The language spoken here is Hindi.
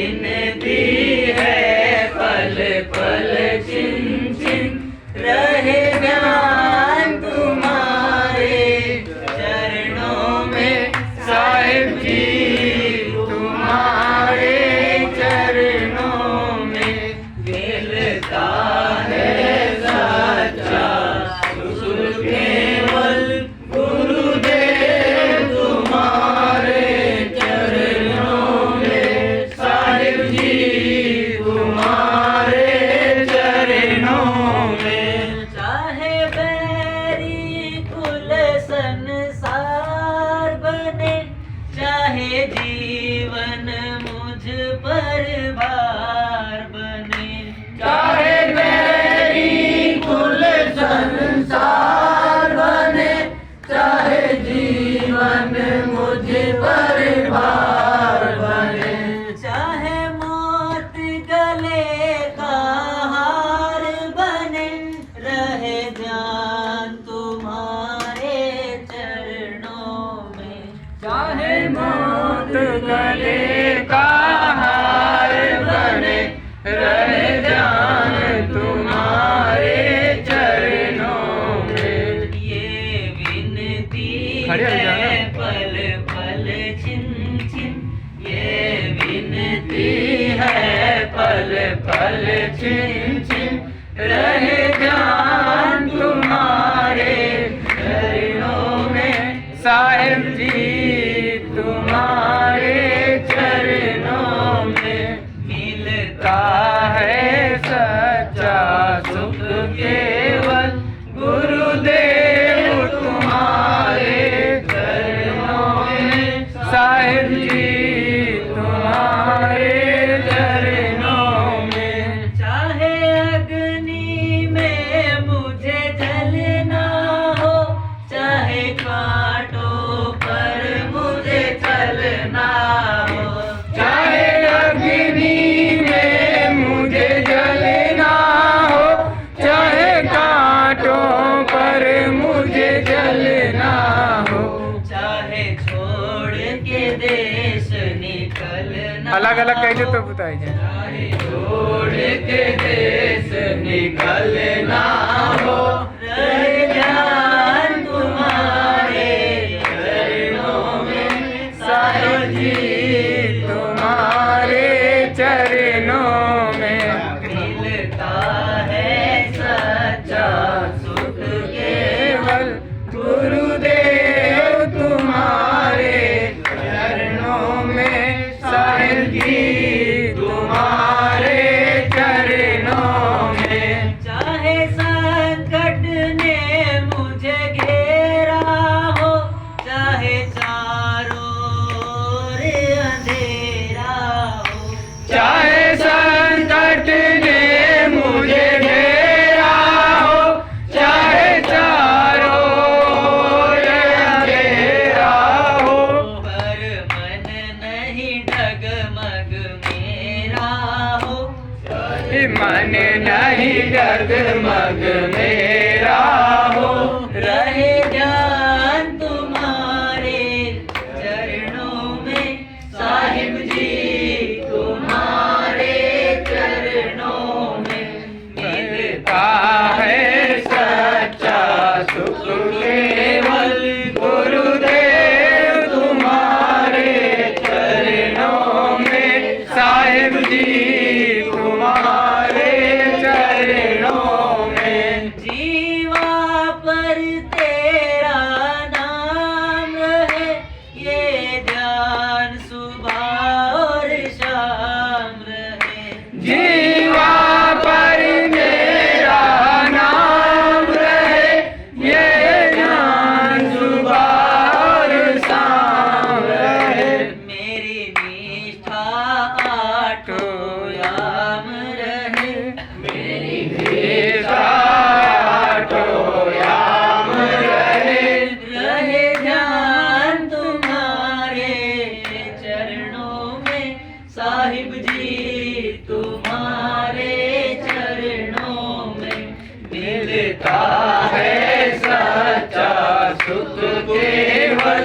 विनती है पल पल छिन छिन रहे ध्यान तुम्हारे चरणों में साहिब जी, तुम्हारे चरणों में मिलता है सच्चा सुख केवल गुरुदेव तुम्हारे चरणों में साहिब जी, तुम्हारे चरणों में। चाहे बैरी कुल संसार बने, चाहे जीवन मुझ पर भार बने, चाहे बैरी कुल संसार बने, चाहे जीवन मुझ पर भार बने, चाहे मौत गले का हार बने, रहे ध्यान तुम्हारे चरणों में। चाहे मौत गले का हार बने, रहे ध्यान तुम्हारे चरणों में। ये विनती है पल पल छिन छिन, ये विनती है पल पल छिन छिन रहे ध्यान तुम्हारे चरणों में साहिब जी, तुम्हारे चरणों में मिलता है सच्चा सुख केवल गुरुदेव तुम्हारे चरणों में साहिब जी, तुम्हारे चरणों में। चाहे अग्नि में मुझे जलना हो, चाहे कांटों पर मुझे चलना हो, चाहे अग्नि में मुझे जलना हो, चाहे कांटों पर मुझे जलना हो, चाहे छोड़ के देश निकलना, अलग अलग कैसे तो बताई जाए। चाहे छोड़ के देश निकलना हो, रहे ध्यान तुम्हारे चरणों में साहिब जी, तुम्हारे चरणों में मिलता है सच्चा सुख केवल गुरुदेव तुम्हारे चरणों में साहिब जी, तुम्हारे चरणों में। चाहे संकट ने मुझे घेरा हो, चाहे चारों ओर अंधेरा हो, चाहे संकट ने मुझे घेरा हो, चाहे चारों ओर अंधेरा हो, पर मन नहीं डगमग मेरा हो, मन नहीं डगमग मेरा हो, रहे ध्यान तुम्हारे चरणों में साहिब जी, तुम्हारे चरणों में मिलता है सच्चा सुख केवल गुरुदेव तुम्हारे चरणों में साहिब जी, तुम्हारे चरणों में। जीवा पर तेरा नाम रहे, ये ध्यान सुबह और शाम रहे, जीवा पर मेरा नाम रहे, ये ज्ञान सुबह और शाम रहे, मेरी निष्ठा आठों याम रहे, मेरी निष्ठा आठों याम रहे, रहे ध्यान तुम्हारे चरणों में साहिब जी, तुम्हारे चरणों में मिलता है सच्चा सुख केवल